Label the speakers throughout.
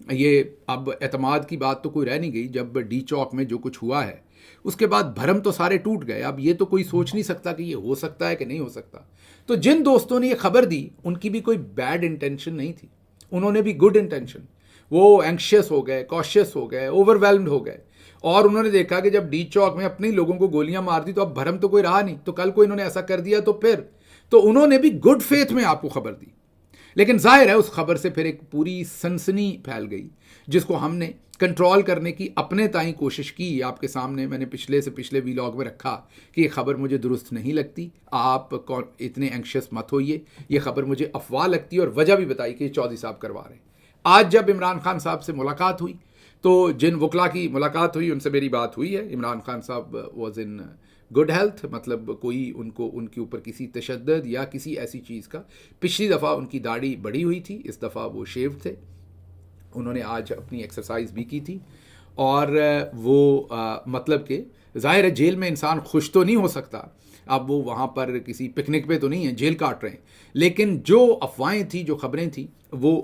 Speaker 1: یہ اب اعتماد کی بات تو کوئی رہ نہیں گئی. جب ڈی چوک میں جو کچھ ہوا ہے اس کے بعد بھرم تو سارے ٹوٹ گئے. اب یہ تو کوئی سوچ نہیں سکتا کہ یہ ہو سکتا ہے کہ نہیں ہو سکتا. تو جن دوستوں نے یہ خبر دی ان کی بھی کوئی بیڈ انٹینشن نہیں تھی, انہوں نے بھی گڈ انٹینشن. وہ اینکشیس ہو گئے, کوشیس ہو گئے, اوور ویلمڈ ہو گئے, اور انہوں نے دیکھا کہ جب ڈی چوک میں اپنے لوگوں کو گولیاں مار دی تو اب بھرم تو کوئی رہا نہیں, تو کل کو انہوں نے ایسا کر دیا تو پھر تو انہوں نے بھی گڈ فیتھ میں آپ کو خبر دی. لیکن ظاہر ہے اس خبر سے پھر ایک پوری سنسنی پھیل گئی جس کو ہم نے کنٹرول کرنے کی اپنے تائیں کوشش کی. آپ کے سامنے میں نے پچھلے ویلاگ میں رکھا کہ یہ خبر مجھے درست نہیں لگتی, آپ اتنے اینکشیس مت ہوئیے, یہ خبر مجھے افواہ لگتی ہے, اور وجہ بھی بتائی کہ یہ چودھری صاحب کروا رہے ہیں. آج جب عمران خان صاحب سے ملاقات ہوئی تو جن وکلا کی ملاقات ہوئی ان سے میری بات ہوئی ہے. عمران خان صاحب واز ان گڈ ہیلتھ, مطلب کوئی ان کے اوپر کسی تشدد یا کسی ایسی چیز کا. پچھلی دفعہ ان کی داڑھی بڑی ہوئی تھی, اس دفعہ وہ شیو تھے. انہوں نے آج اپنی ایکسرسائز بھی کی تھی, اور وہ مطلب کہ ظاہر ہے جیل میں انسان خوش تو نہیں ہو سکتا. اب وہ وہاں پر کسی پکنک پہ تو نہیں ہیں, جیل کاٹ رہے ہیں, لیکن جو افواہیں تھیں, جو خبریں تھیں وہ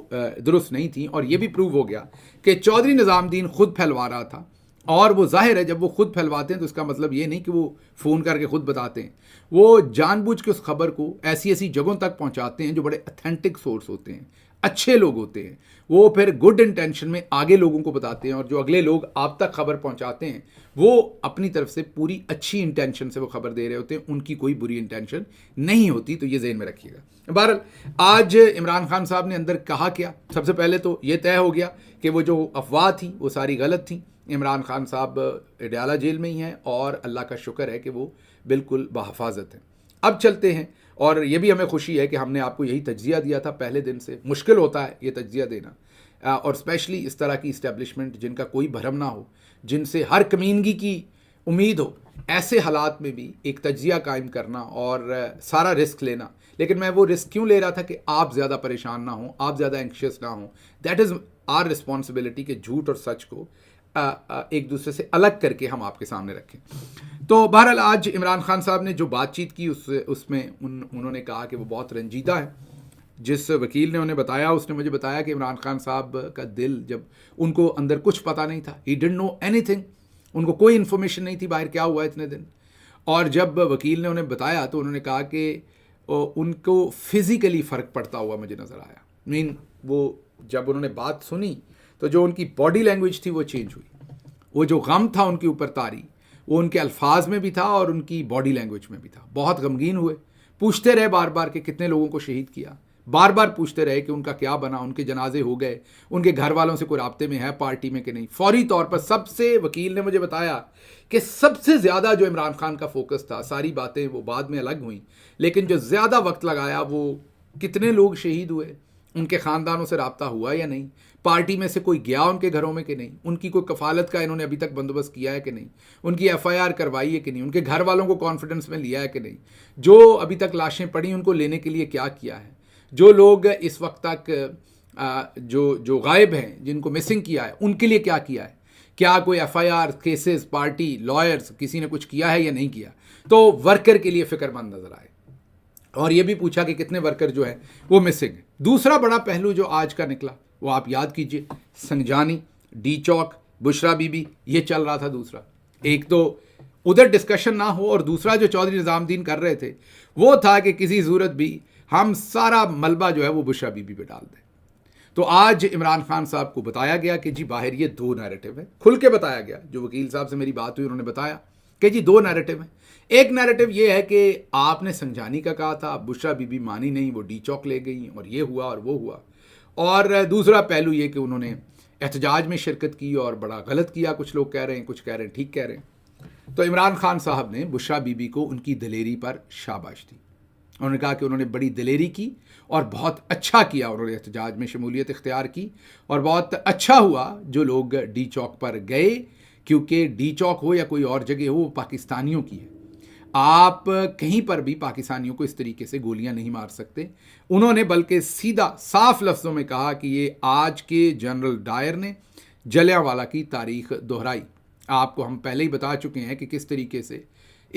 Speaker 1: درست نہیں تھیں. اور یہ بھی پروو ہو گیا کہ چودھری نظام الدین خود پھیلوا رہا تھا. اور وہ ظاہر ہے جب وہ خود پھیلواتے ہیں تو اس کا مطلب یہ نہیں کہ وہ فون کر کے خود بتاتے ہیں, وہ جان بوجھ کے اس خبر کو ایسی جگہوں تک پہنچاتے ہیں جو بڑے اتھینٹک سورس ہوتے ہیں, اچھے لوگ ہوتے ہیں. وہ پھر گڈ انٹینشن میں آگے لوگوں کو بتاتے ہیں, اور جو اگلے لوگ آپ تک خبر پہنچاتے ہیں وہ اپنی طرف سے پوری اچھی انٹینشن سے وہ خبر دے رہے ہوتے ہیں, ان کی کوئی بری انٹینشن نہیں ہوتی. تو یہ ذہن میں رکھیے گا. بہرحال آج عمران خان صاحب نے اندر کہا کیا, سب سے پہلے تو یہ طے ہو گیا کہ وہ جو افواہ تھیں وہ ساری غلط تھیں. عمران خان صاحب اڈیالہ جیل میں ہی ہیں, اور اللہ کا شکر ہے کہ وہ بالکل بحفاظت ہیں. اب چلتے ہیں, اور یہ بھی ہمیں خوشی ہے کہ ہم نے آپ کو یہی تجزیہ دیا تھا پہلے دن سے. مشکل ہوتا ہے یہ تجزیہ دینا, اور اسپیشلی اس طرح کی اسٹیبلشمنٹ جن کا کوئی بھرم نہ ہو, جن سے ہر کمینگی کی امید ہو, ایسے حالات میں بھی ایک تجزیہ قائم کرنا اور سارا رسک لینا. لیکن میں وہ رسک کیوں لے رہا تھا کہ آپ زیادہ پریشان نہ ہوں, آپ زیادہ اینکشیس نہ ہوں. دیٹ از آر رسپانسبلٹی کہ جھوٹ اور سچ کو ایک دوسرے سے الگ کر کے ہم آپ کے سامنے رکھیں. تو بہرحال آج عمران خان صاحب نے جو بات چیت کی اس میں انہوں نے کہا کہ وہ بہت رنجیدہ ہے. جس وکیل نے انہیں بتایا اس نے مجھے بتایا کہ عمران خان صاحب کا دل, جب ان کو اندر کچھ پتہ نہیں تھا, ہی ڈڈنٹ نو اینی تھنگ, ان کو کوئی انفارمیشن نہیں تھی باہر کیا ہوا اتنے دن. اور جب وکیل نے انہیں بتایا تو انہوں نے کہا کہ ان کو فزیکلی فرق پڑتا ہوا مجھے نظر آیا. وہ جب انہوں نے بات سنی تو جو ان کی باڈی لینگویج تھی وہ چینج ہوئی. وہ جو غم تھا ان کے اوپر طاری, وہ ان کے الفاظ میں بھی تھا اور ان کی باڈی لینگویج میں بھی تھا. بہت غمگین ہوئے, پوچھتے رہے بار بار کہ کتنے لوگوں کو شہید کیا, بار بار پوچھتے رہے کہ ان کا کیا بنا, ان کے جنازے ہو گئے, ان کے گھر والوں سے کوئی رابطے میں ہے پارٹی میں کہ نہیں. فوری طور پر سب سے, وکیل نے مجھے بتایا کہ سب سے زیادہ جو عمران خان کا فوکس تھا, ساری باتیں وہ بعد میں الگ ہوئیں, لیکن جو زیادہ وقت لگایا وہ کتنے لوگ شہید ہوئے, ان کے خاندانوں سے رابطہ ہوا یا نہیں, پارٹی میں سے کوئی گیا ان کے گھروں میں کہ نہیں, ان کی کوئی کفالت کا انہوں نے ابھی تک بندوبست کیا ہے کہ نہیں, ان کی ایف آئی آر کروائی ہے کہ نہیں, ان کے گھر والوں کو کانفیڈنس میں لیا ہے کہ نہیں, جو ابھی تک لاشیں پڑی ان کو لینے کے لیے کیا کیا ہے, جو لوگ اس وقت تک جو غائب ہیں, جن کو مسنگ کیا ہے, ان کے لیے کیا کیا ہے, کیا کوئی F I R cases, party, lawyers, کسی نے کچھ کیا ہے یا نہیں کیا. تو ورکر کے لیے فکر مند نظر آئے, اور یہ بھی پوچھا کہ کتنے ورکر جو ہیں وہ مسنگ ہیں. دوسرا بڑا پہلو جو آج کا نکلا وہ آپ یاد کیجئے, سنجانی, D Chowk, Bushra be be, یہ چل رہا تھا. دوسرا ایک تو ادھر ڈسکشن نہ ہو, اور دوسرا جو چودھری نظام الدین کر رہے تھے وہ تھا کہ کسی صورت بھی ہم سارا ملبہ جو ہے وہ بشرا بی بی پہ ڈال دیں. تو آج عمران خان صاحب کو بتایا گیا کہ جی باہر یہ دو نیریٹو ہیں, کھل کے بتایا گیا. جو وکیل صاحب سے میری بات ہوئی انہوں نے بتایا کہ جی دو نیریٹو ہیں. ایک نیریٹو یہ ہے کہ آپ نے سنجانی کا کہا تھا, بشرا بی بی مانی نہیں, وہ ڈی چوک لے گئی اور یہ ہوا اور وہ ہوا. اور دوسرا پہلو یہ کہ انہوں نے احتجاج میں شرکت کی اور بڑا غلط کیا. کچھ لوگ کہہ رہے ہیں, کچھ کہہ رہے ہیں ٹھیک کہہ رہے ہیں. تو عمران خان صاحب نے بشرا بی بی کو ان کی دلیری پر شاباش دی. انہوں نے کہا کہ انہوں نے بڑی دلیری کی اور بہت اچھا کیا, انہوں نے احتجاج میں شمولیت اختیار کی, اور بہت اچھا ہوا جو لوگ ڈی چوک پر گئے, کیونکہ ڈی چوک ہو یا کوئی اور جگہ ہو وہ پاکستانیوں کی ہے. آپ کہیں پر بھی پاکستانیوں کو اس طریقے سے گولیاں نہیں مار سکتے. انہوں نے بلکہ سیدھا صاف لفظوں میں کہا کہ یہ آج کے جنرل ڈائر نے جلیانوالہ کی تاریخ دہرائی. آپ کو ہم پہلے ہی بتا چکے ہیں کہ کس طریقے سے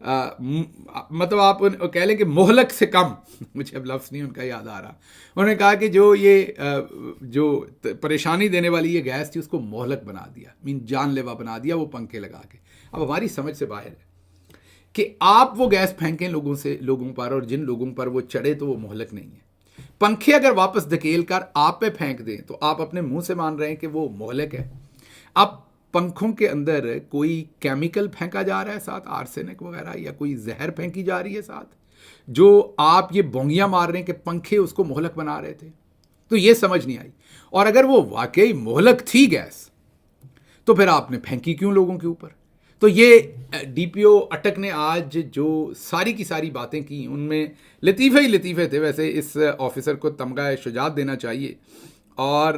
Speaker 1: مطلب آپ کہہ لیں کہ مہلک سے کم مجھے اب لفظ نہیں ان کا یاد آ رہا. انہوں نے کہا کہ جو یہ جو پریشانی دینے والی یہ گیس تھی اس کو مہلک بنا دیا, جان لیوا بنا دیا وہ پنکھے لگا کے. اب ہماری سمجھ سے باہر ہے کہ آپ وہ گیس پھینکیں لوگوں پر, اور جن لوگوں پر وہ چڑھے تو وہ مہلک نہیں ہے. پنکھے اگر واپس دھکیل کر آپ پہ پھینک دیں تو آپ اپنے منہ سے مان رہے ہیں کہ وہ مہلک ہے. اب پنکھوں کے اندر کوئی کیمیکل پھینکا جا رہا ہے ساتھ, آرسینک وغیرہ, یا کوئی زہر پھینکی جا رہی ہے ساتھ, جو آپ یہ بونگیاں مار رہے ہیں کہ پنکھے اس کو مہلک بنا رہے تھے. تو یہ سمجھ نہیں آئی. اور اگر وہ واقعی مہلک تھی گیس تو پھر آپ نے پھینکی کیوں لوگوں کے اوپر؟ تو یہ ڈی پی او اٹک نے آج جو ساری کی ساری باتیں کی ان میں لطیفے ہی لطیفے تھے. ویسے اس آفیسر کو تمغہ شجاعت دینا چاہیے. اور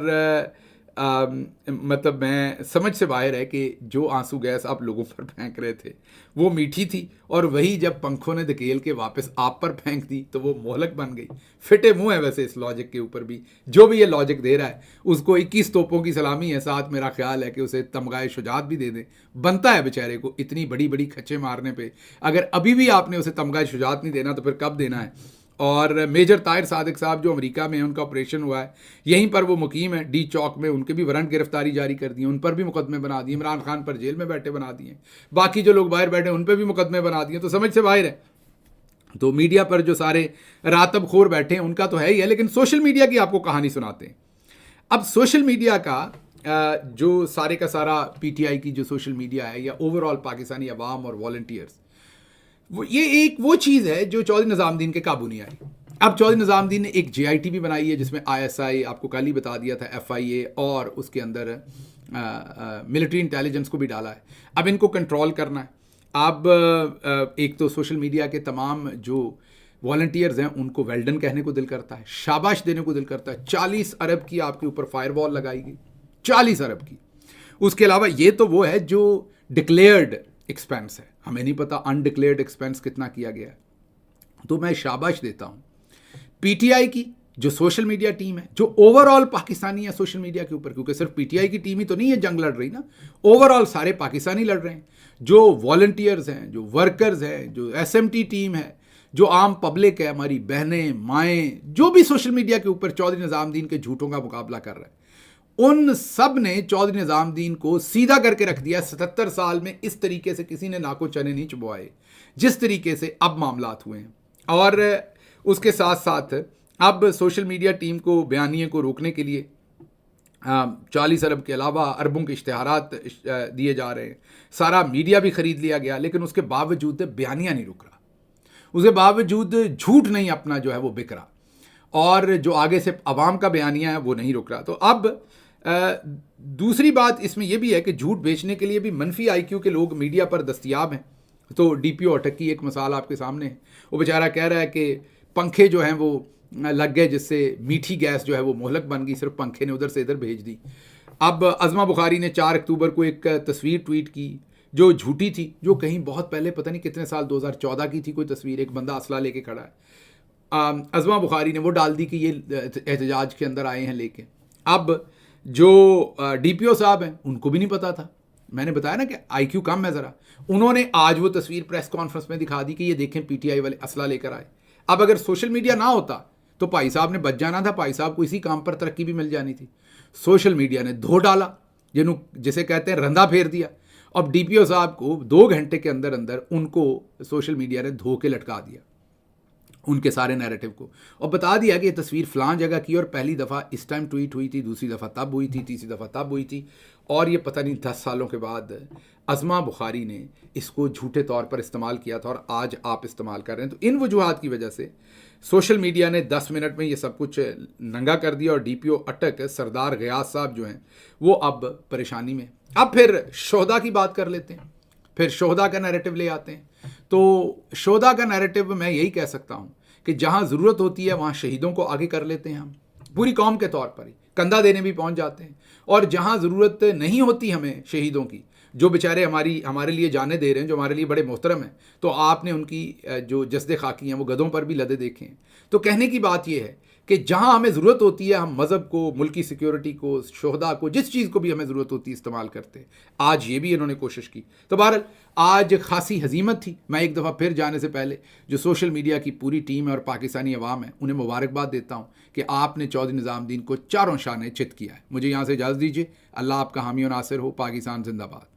Speaker 1: مطلب میں سمجھ سے باہر ہے کہ جو آنسو گیس آپ لوگوں پر پھینک رہے تھے وہ میٹھی تھی, اور وہی جب پنکھوں نے دھکیل کے واپس آپ پر پھینک دی تو وہ مہلک بن گئی. فٹے منہ ہے ویسے اس لاجک کے اوپر بھی, جو بھی یہ لاجک دے رہا ہے اس کو 21 توپوں کی سلامی ہے ساتھ. میرا خیال ہے کہ اسے تمغہ شجاعت بھی دے دیں, بنتا ہے بیچارے کو اتنی بڑی بڑی کھچے مارنے پہ. اگر ابھی بھی آپ نے اسے تمغہ شجاعت نہیں دینا تو پھر کب دینا ہے؟ اور میجر طاہر صادق صاحب جو امریکہ میں ہیں, ان کا آپریشن ہوا ہے, یہیں پر وہ مقیم ہیں ڈی چوک میں, ان کے بھی وارنٹ گرفتاری جاری کر دیے, ان پر بھی مقدمے بنا دیے. عمران خان پر جیل میں بیٹھے بنا دیے, باقی جو لوگ باہر بیٹھے ان پہ بھی مقدمے بنا دیے. تو سمجھ سے باہر ہے. تو میڈیا پر جو سارے راتب خور بیٹھے ہیں ان کا تو ہے ہی ہے, لیکن سوشل میڈیا کی آپ کو کہانی سناتے ہیں. اب سوشل میڈیا کا جو سارے کا سارا پی ٹی آئی کی جو سوشل میڈیا ہے, یا اوور آل پاکستانی عوام اور والنٹیئرز, یہ ایک وہ چیز ہے جو چودھری نظام الدین کے قابو نہیں آئی. اب چودھری نظام الدین نے ایک جے آئی ٹی بھی بنائی ہے جس میں آئی ایس آئی, آپ کو کل ہی بتا دیا تھا, ایف آئی اے, اور اس کے اندر ملٹری انٹیلیجنس کو بھی ڈالا ہے. اب ان کو کنٹرول کرنا ہے. اب ایک تو سوشل میڈیا کے تمام جو والنٹیئرز ہیں ان کو ویل ڈن کہنے کو دل کرتا ہے, شاباش دینے کو دل کرتا ہے. 40 ارب کی آپ کے اوپر فائر وال لگائی گئی, 40 ارب کی. اس کے علاوہ یہ تو وہ ہے جو ڈکلیئرڈ ایکسپینس ہے, ہمیں نہیں پتا انڈکلیئرڈ ایکسپینس کتنا کیا گیا ہے. تو میں شاباش دیتا ہوں پی ٹی آئی کی جو سوشل میڈیا ٹیم ہے, جو اوور آل پاکستانی ہے سوشل میڈیا کے اوپر, کیونکہ صرف پی ٹی آئی کی ٹیم ہی تو نہیں ہے جنگ لڑ رہی نا, اوور آل سارے پاکستانی لڑ رہے ہیں. جو والنٹیئرز ہیں, جو ورکرز ہیں, جو ایس ایم ٹی ٹیم ہے, جو عام پبلک ہے, ہماری بہنیں مائیں, جو بھی سوشل میڈیا کے اوپر چودھری نظام الدین کے جھوٹوں کا مقابلہ کر رہا ہے, ان سب نے چودھری نظام الدین کو سیدھا کر کے رکھ دیا. 77 سال میں اس طریقے سے کسی نے ناکو چنے نہیں چبوائے جس طریقے سے اب معاملات ہوئے ہیں. اور اس کے ساتھ ساتھ اب سوشل میڈیا ٹیم کو, بیانیے کو روکنے کے لیے 40 ارب کے علاوہ اربوں کے اشتہارات دیے جا رہے ہیں. سارا میڈیا بھی خرید لیا گیا, لیکن اس کے باوجود بیانیہ نہیں رک رہا, اس کے باوجود جھوٹ نہیں اپنا جو ہے وہ بک رہا, اور جو آگے سے عوام کا بیانیہ ہے وہ نہیں رک رہا. تو اب دوسری بات اس میں یہ بھی ہے کہ جھوٹ بیچنے کے لیے بھی منفی آئی کیو کے لوگ میڈیا پر دستیاب ہیں. تو ڈی پی او اٹک کی ایک مثال آپ کے سامنے ہے. وہ بیچارہ کہہ رہا ہے کہ پنکھے جو ہیں وہ لگ گئے جس سے میٹھی گیس جو ہے وہ مہلک بن گئی, صرف پنکھے نے ادھر سے ادھر بھیج دی. اب عظمہ بخاری نے 4 اکتوبر کو ایک تصویر ٹویٹ کی جو جھوٹی تھی, جو کہیں بہت پہلے پتہ نہیں کتنے سال 2014 کی تھی کوئی تصویر, ایک بندہ اسلحہ لے کے کھڑا ہے. عظمہ بخاری نے وہ ڈال دی کہ یہ احتجاج کے اندر آئے ہیں لے کے. اب جو ڈی پی او صاحب ہیں ان کو بھی نہیں پتا تھا. میں نے بتایا نا کہ آئی کیو کم ہے ذرا. انہوں نے آج وہ تصویر پریس کانفرنس میں دکھا دی کہ یہ دیکھیں پی ٹی آئی والے اسلحہ لے کر آئے. اب اگر سوشل میڈیا نہ ہوتا تو بھائی صاحب نے بچ جانا تھا, بھائی صاحب کو اسی کام پر ترقی بھی مل جانی تھی. سوشل میڈیا نے دھو ڈالا, جسے کہتے ہیں رندا پھیر دیا. اب ڈی پی او صاحب کو 2 گھنٹے کے اندر اندر ان کو سوشل میڈیا نے دھو کے لٹکا دیا, ان کے سارے نیریٹو کو, اور بتا دیا کہ یہ تصویر فلاں جگہ کی, اور پہلی دفعہ اس ٹائم ٹویٹ ہوئی تھی, دوسری دفعہ تب ہوئی تھی, تیسری دفعہ تب ہوئی تھی, اور یہ پتہ نہیں 10 سالوں کے بعد عظمہ بخاری نے اس کو جھوٹے طور پر استعمال کیا تھا, اور آج آپ استعمال کر رہے ہیں. تو ان وجوہات کی وجہ سے سوشل میڈیا نے 10 منٹ میں یہ سب کچھ ننگا کر دیا, اور ڈی پی او اٹک سردار غیاث صاحب جو ہیں وہ اب پریشانی میں. اب پھر شہداء کی بات کر لیتے ہیں, پھر شہداء کا نیریٹو لے آتے ہیں. تو شہداء کا نیریٹو میں یہی کہہ سکتا ہوں کہ جہاں ضرورت ہوتی ہے وہاں شہیدوں کو آگے کر لیتے ہیں ہم, پوری قوم کے طور پر ہی کندھا دینے بھی پہنچ جاتے ہیں. اور جہاں ضرورت نہیں ہوتی ہمیں شہیدوں کی, جو بیچارے ہمارے لیے جانیں دے رہے ہیں, جو ہمارے لیے بڑے محترم ہیں, تو آپ نے ان کی جو جسد خاکی ہیں وہ گدھوں پر بھی لدے دیکھے ہیں. تو کہنے کی بات یہ ہے کہ جہاں ہمیں ضرورت ہوتی ہے ہم مذہب کو، ملکی سیکیورٹی کو، شہداء کو، جس چیز کو بھی ہمیں ضرورت ہوتی ہے استعمال کرتے ہیں. آج یہ بھی انہوں نے کوشش کی. تو بہرحال آج خاصی ہزیمت تھی. میں ایک دفعہ پھر جانے سے پہلے جو سوشل میڈیا کی پوری ٹیم ہے اور پاکستانی عوام ہے انہیں مبارکباد دیتا ہوں کہ آپ نے چودھری نظام الدین کو چاروں شانے چت کیا ہے. مجھے یہاں سے اجازت دیجیے. اللہ آپ کا حامی و ناصر ہو. پاکستان زندہ باد.